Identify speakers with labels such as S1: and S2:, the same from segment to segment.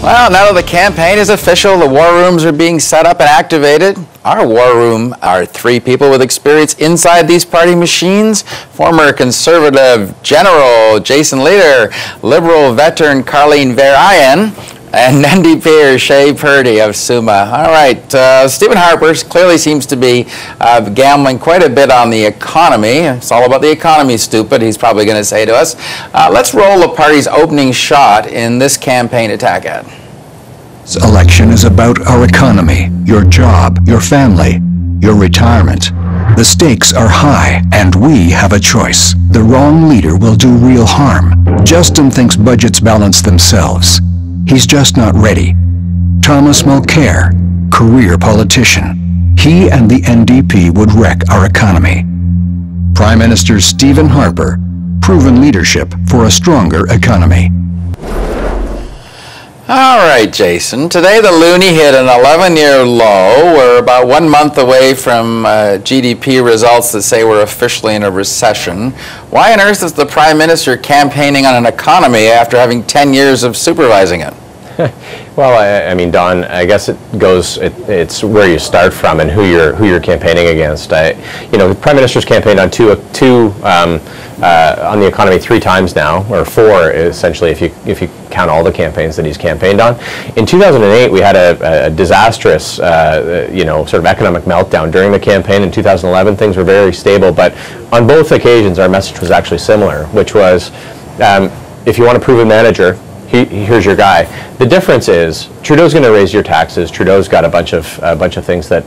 S1: Well, now that the campaign is official, the war rooms are being set up and activated. Our war room are three people with experience inside these party machines. Former Conservative General Jason Leader, Liberal veteran Carleen Verheyen, and NDP Shea Purdy of Summa. All right, Stephen Harper clearly seems to be gambling quite a bit on the economy. It's all about the economy, stupid, he's probably going to say to us. Let's roll the party's opening shot in this campaign attack ad.
S2: This election is about our economy, your job, your family, your retirement. The stakes are high, and we have a choice. The wrong leader will do real harm. Justin thinks budgets balance themselves. He's just not ready. Thomas Mulcair, career politician. He and the NDP would wreck our economy. Prime Minister Stephen Harper, proven leadership for a stronger economy.
S1: All right, Jason. Today the loonie hit an 11-year low. We're about 1 month away from GDP results that say we're officially in a recession. Why on earth is the Prime Minister campaigning on an economy after having 10 years of supervising it?
S3: Well, I mean, Don, I guess it's where you start from and who you're campaigning against. The Prime Minister's campaigned on on the economy 3 times now, or 4 essentially, if you count all the campaigns that he's campaigned on. In 2008, we had a disastrous, sort of economic meltdown during the campaign. In 2011, things were very stable, but on both occasions, our message was actually similar, which was, if you want a proven manager, here's your guy. The difference is Trudeau's going to raise your taxes. Trudeau's got a bunch of things that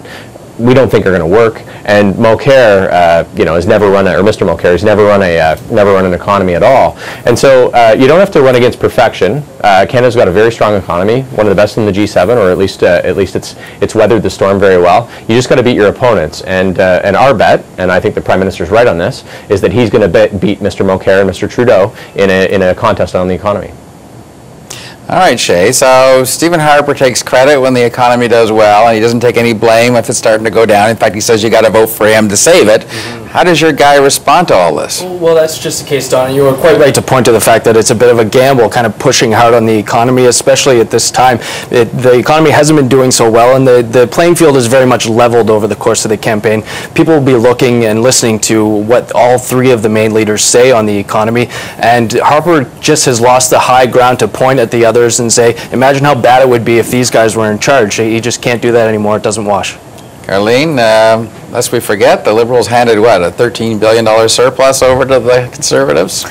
S3: we don't think are going to work. And Mulcair, has never run Mr. Mulcair has never run an economy at all. And so you don't have to run against perfection. Canada's got a very strong economy, one of the best in the G7, or at least it's weathered the storm very well. You just got to beat your opponents. And our bet, and I think the Prime Minister's right on this, is that he's going to beat Mr. Mulcair and Mr. Trudeau in a contest on the economy.
S1: All right, Shea. So Stephen Harper takes credit when the economy does well, and he doesn't take any blame if it's starting to go down. In fact, he says you got to vote for him to save it. How does your guy respond to all this?
S4: Well, that's just the case, Don. You were quite right to point to the fact that it's a bit of a gamble, kind of pushing hard on the economy, especially at this time. The economy hasn't been doing so well, and the playing field is very much leveled over the course of the campaign. People will be looking and listening to what all 3 of the main leaders say on the economy, and Harper just has lost the high ground to point at the others and say, imagine how bad it would be if these guys were in charge. He just can't do that anymore. It doesn't wash.
S1: Carleen, lest we forget, the Liberals handed, what, a $13 billion surplus over to the Conservatives?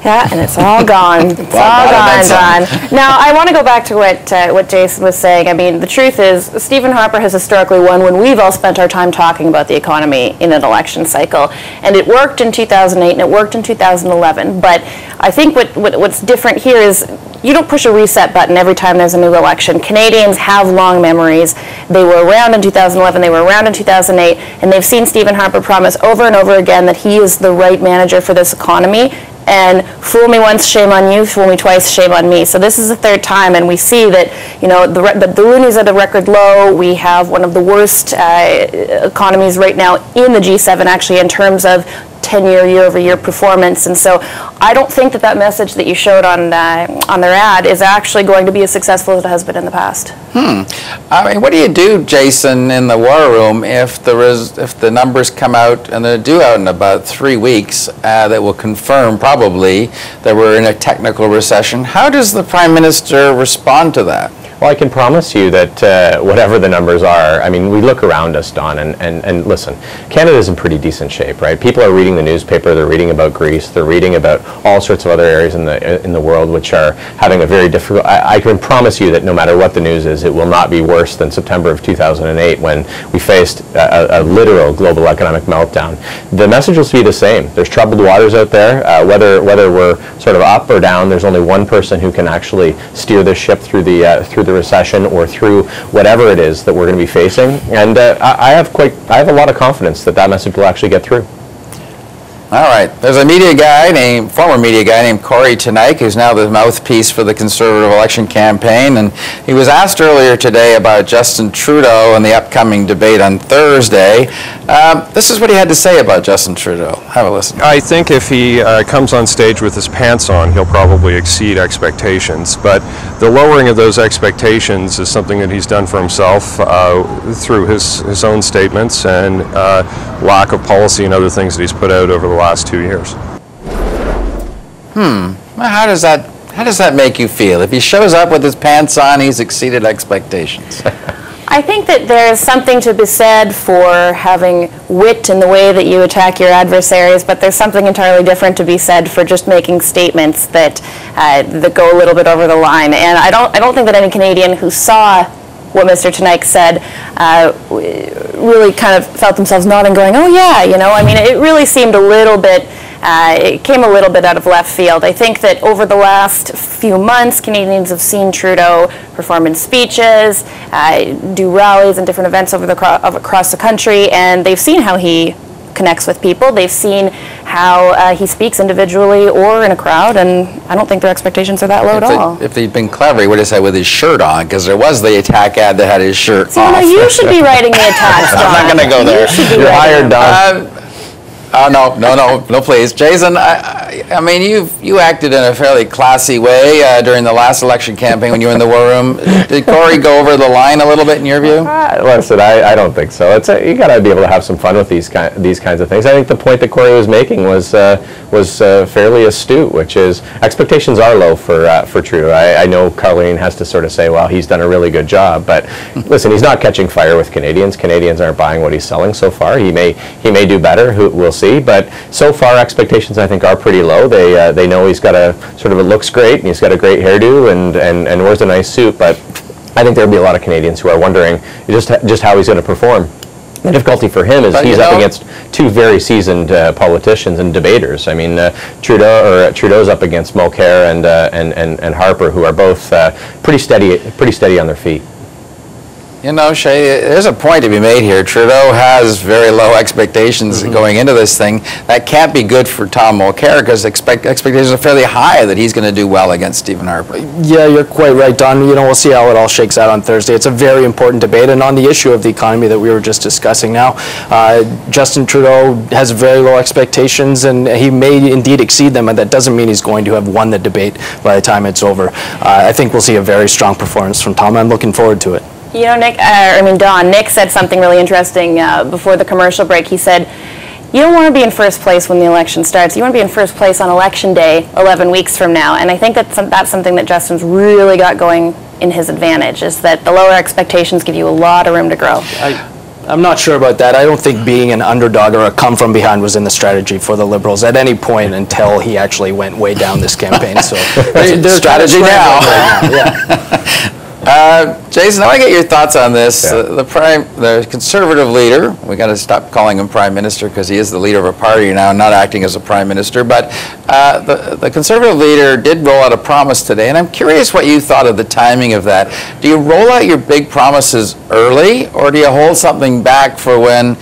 S5: Yeah, and it's all gone. It's all gone, Don. Now, I want to go back to what Jason was saying. I mean, the truth is, Stephen Harper has historically won when we've all spent our time talking about the economy in an election cycle. And it worked in 2008 and it worked in 2011. But I think what's different here is you don't push a reset button every time there's a new election. Canadians have long memories. They were around in 2011, they were around in 2008, and they've seen Stephen Harper promise over and over again that he is the right manager for this economy. And fool me once, shame on you. Fool me twice, shame on me. So this is the 3rd time, and we see that the loonies are the record low. We have one of the worst economies right now in the G7, actually, in terms of 10-year, year-over-year performance. And so I don't think that message that you showed on their ad is actually going to be as successful as it has been in the past.
S1: I mean, what do you do, Jason, in the war room if the numbers come out, and they're due out in about 3 weeks, that will confirm probably that we're in a technical recession? How does the Prime Minister respond to that?
S3: Well, I can promise you that whatever the numbers are, I mean, we look around us, Don, and listen, Canada's in pretty decent shape, right? People are reading the newspaper, they're reading about Greece, they're reading about all sorts of other areas in the world which are having a very difficult, I can promise you that no matter what the news is, it will not be worse than September of 2008 when we faced a literal global economic meltdown. The message will be the same. There's troubled waters out there. Whether we're sort of up or down, there's only one person who can actually steer this ship through the recession or through whatever it is that we're going to be facing, and I have a lot of confidence that message will actually get through.
S1: All right. There's a former media guy named Corey Tenike, who's now the mouthpiece for the Conservative election campaign, and he was asked earlier today about Justin Trudeau and the upcoming debate on Thursday. This is what he had to say about Justin Trudeau. Have a listen.
S6: I think if he comes on stage with his pants on, he'll probably exceed expectations, but the lowering of those expectations is something that he's done for himself through his own statements and lack of policy and other things that he's put out over the last 2 years.
S1: How does that make you feel? If he shows up with his pants on, he's exceeded expectations.
S5: I think that there's something to be said for having wit in the way that you attack your adversaries, but there's something entirely different to be said for just making statements that that go a little bit over the line. And I don't think that any Canadian who saw what Mr. Tenike said really kind of felt themselves nodding, going, "Oh yeah," you know. I mean, it really seemed a little bit. It came a little bit out of left field. I think that over the last few months, Canadians have seen Trudeau perform in speeches, do rallies and different events across the country, and they've seen how he connects with people. They've seen how he speaks individually or in a crowd, and I don't think their expectations are that low at all.
S1: If he'd been clever, he would have said with his shirt on, because there was the attack ad that had his shirt off.
S5: No, you should be writing the attacks, Don.
S1: I'm not going to go there.
S3: You're hired, Don.
S1: No, please. Jason, I mean, you acted in a fairly classy way during the last election campaign when you were in the war room. Did Corey go over the line a little bit in your view?
S3: Listen, I don't think so. You got to be able to have some fun with these kinds of things. I think the point that Corey was making was fairly astute, which is expectations are low for Trudeau. I know Colleen has to sort of say, well, he's done a really good job, but listen, he's not catching fire with Canadians. Canadians aren't buying what he's selling so far. He may do better. We'll see, but so far expectations I think are pretty low. They know he's got a sort of, it looks great, and he's got a great hairdo and wears a nice suit, but I think there'll be a lot of Canadians who are wondering just how he's going to perform. The difficulty for him is he's up against two very seasoned politicians and debaters. I mean, Trudeau's up against Mulcair and Harper, who are both pretty steady on their feet.
S1: You know, Shay, there's a point to be made here. Trudeau has very low expectations going into this thing. That can't be good for Tom Mulcair, because expectations are fairly high that he's going to do well against Stephen Harper.
S4: Yeah, you're quite right, Don. You know, we'll see how it all shakes out on Thursday. It's a very important debate, and on the issue of the economy that we were just discussing now, Justin Trudeau has very low expectations, and he may indeed exceed them, and that doesn't mean he's going to have won the debate by the time it's over. I think we'll see a very strong performance from Tom. I'm looking forward to it.
S5: You know, Don, Nick said something really interesting before the commercial break. He said, you don't want to be in first place when the election starts. You want to be in first place on election day 11 weeks from now. And I think that's something that Justin's really got going in his advantage, is that the lower expectations give you a lot of room to grow.
S4: I'm not sure about that. I don't think being an underdog or a come from behind was in the strategy for the Liberals at any point until he actually went way down this campaign. So
S1: there's strategy now.
S4: Yeah.
S1: Jason, I want to get your thoughts on this. Yeah. The Conservative leader, we got to stop calling him Prime Minister, because he is the leader of a party now, not acting as a Prime Minister, but the Conservative leader did roll out a promise today, and I'm curious what you thought of the timing of that. Do you roll out your big promises early, or do you hold something back for when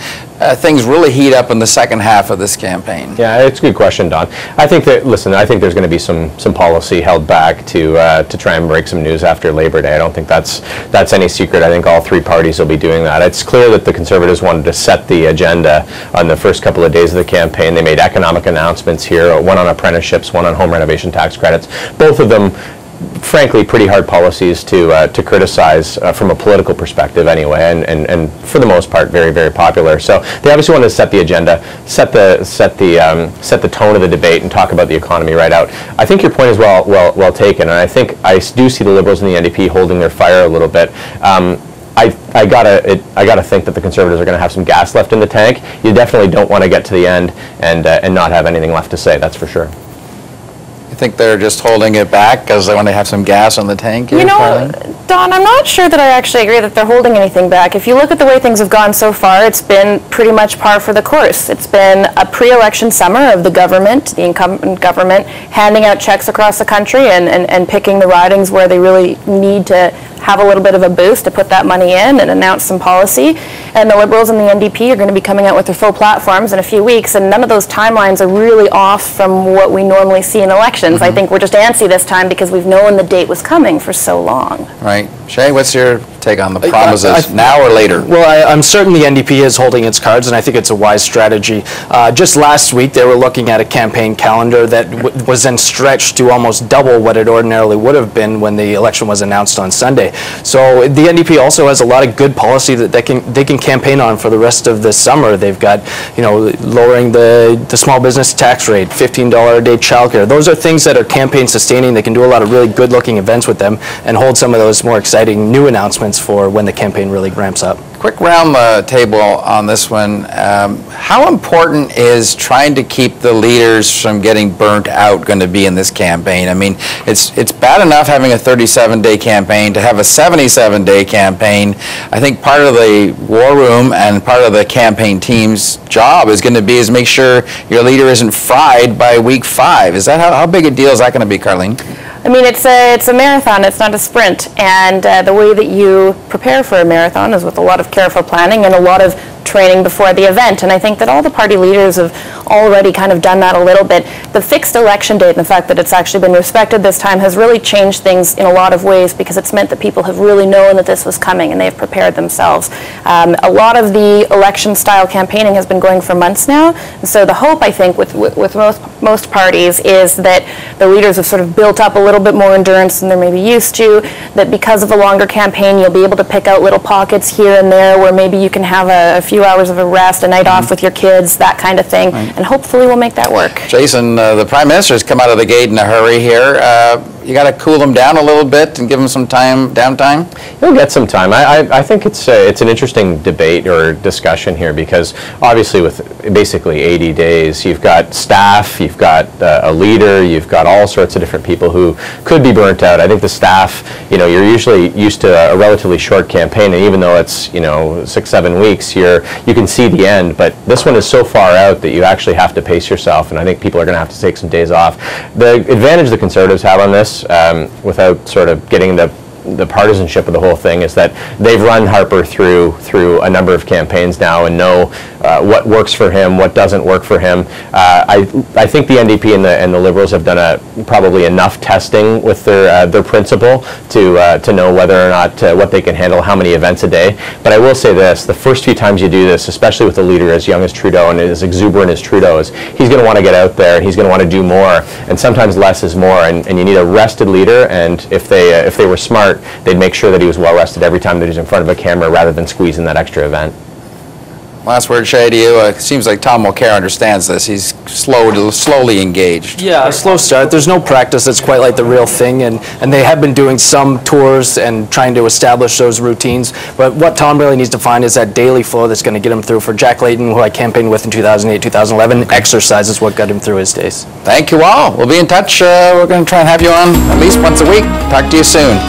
S1: things really heat up in the second half of this campaign?
S3: Yeah, it's a good question, Don. I think that, listen, I think there's going to be some policy held back to try and break some news after Labor Day. I don't think that's any secret. I think all three parties will be doing that. It's clear that the Conservatives wanted to set the agenda on the first couple of days of the campaign. They made economic announcements here, one on apprenticeships, one on home renovation tax credits. Both of them, frankly, pretty hard policies to criticize from a political perspective anyway, and for the most part very, very popular. So they obviously wanted to set the agenda, set the tone of the debate, and talk about the economy right out. I think your point is well taken, and I think I do see the Liberals and the NDP holding their fire a little bit. I gotta think that the Conservatives are going to have some gas left in the tank. You definitely don't want to get to the end and not have anything left to say. That's for sure.
S1: You think they're just holding it back because they want to have some gas on the tank here,
S5: You know,
S1: Carlene?
S5: Don, I'm not sure that I actually agree that they're holding anything back. If you look at the way things have gone so far, it's been pretty much par for the course. It's been a pre-election summer of the government, the incumbent government, handing out checks across the country and picking the ridings where they really need to have a little bit of a boost to put that money in and announce some policy. And the Liberals and the NDP are going to be coming out with their full platforms in a few weeks, and none of those timelines are really off from what we normally see in elections. I think we're just antsy this time because we've known the date was coming for so long.
S1: Right. Shay, what's your take on the promises, now or later?
S4: Well, I'm certain the NDP is holding its cards, and I think it's a wise strategy. Just last week, they were looking at a campaign calendar that was then stretched to almost double what it ordinarily would have been when the election was announced on Sunday. So the NDP also has a lot of good policy that they can campaign on for the rest of the summer. They've got, you know, lowering the small business tax rate, $15 a day childcare. Those are things that are campaign sustaining. They can do a lot of really good looking events with them and hold some of those more exciting new announcements for when the campaign really ramps up.
S1: Quick round the table on this one. How important is trying to keep the leaders from getting burnt out going to be in this campaign? I mean, it's bad enough having a 37-day campaign. To have a 77-day campaign, I think part of the war room and part of the campaign team's job is going to be make sure your leader isn't fried by week 5. Is that how big a deal is that going to be, Carlene?
S5: I mean, it's a marathon, it's not a sprint, and the way that you prepare for a marathon is with a lot of careful planning and a lot of training before the event, and I think that all the party leaders have already kind of done that a little bit. The fixed election date and the fact that it's actually been respected this time has really changed things in a lot of ways because it's meant that people have really known that this was coming and they've prepared themselves. A lot of the election-style campaigning has been going for months now, and so the hope, I think, with most parties is that the leaders have sort of built up a little bit more endurance than they're maybe used to, that because of a longer campaign you'll be able to pick out little pockets here and there where maybe you can have a few hours of a rest, a night off with your kids, that kind of thing, and hopefully we'll make that work.
S1: Jason, the Prime Minister's come out of the gate in a hurry here. You got to cool them down a little bit and give them some downtime?
S3: He'll get some time. I think it's an interesting debate or discussion here because obviously with basically 80 days, you've got staff, you've got a leader, you've got all sorts of different people who could be burnt out. I think the staff, you know, you're usually used to a relatively short campaign, and even though it's, you know, 6-7 weeks, you can see the end, but this one is so far out that you actually have to pace yourself, and I think people are going to have to take some days off. The advantage the Conservatives have on this, without sort of getting the partisanship of the whole thing, is that they've run Harper through a number of campaigns now and know what works for him, what doesn't work for him. I think the NDP and the Liberals have done probably enough testing with their principal to know whether or not what they can handle, how many events a day. But I will say this: the first few times you do this, especially with a leader as young as Trudeau and as exuberant as Trudeau is, he's going to want to get out there. He's going to want to do more, and sometimes less is more. And you need a rested leader. And if they were smart, they'd make sure that he was well rested every time that he's in front of a camera rather than squeezing that extra event.
S1: Last word, Shay, to you. It seems like Tom Mulcair understands this. He's slowly engaged.
S4: Yeah, a slow start. There's no practice that's quite like the real thing, and they have been doing some tours and trying to establish those routines. But what Tom really needs to find is that daily flow that's going to get him through. For Jack Layton, who I campaigned with in 2008, 2011, exercise is what got him through his days.
S1: Thank you all. We'll be in touch. We're going to try and have you on at least once a week. Talk to you soon.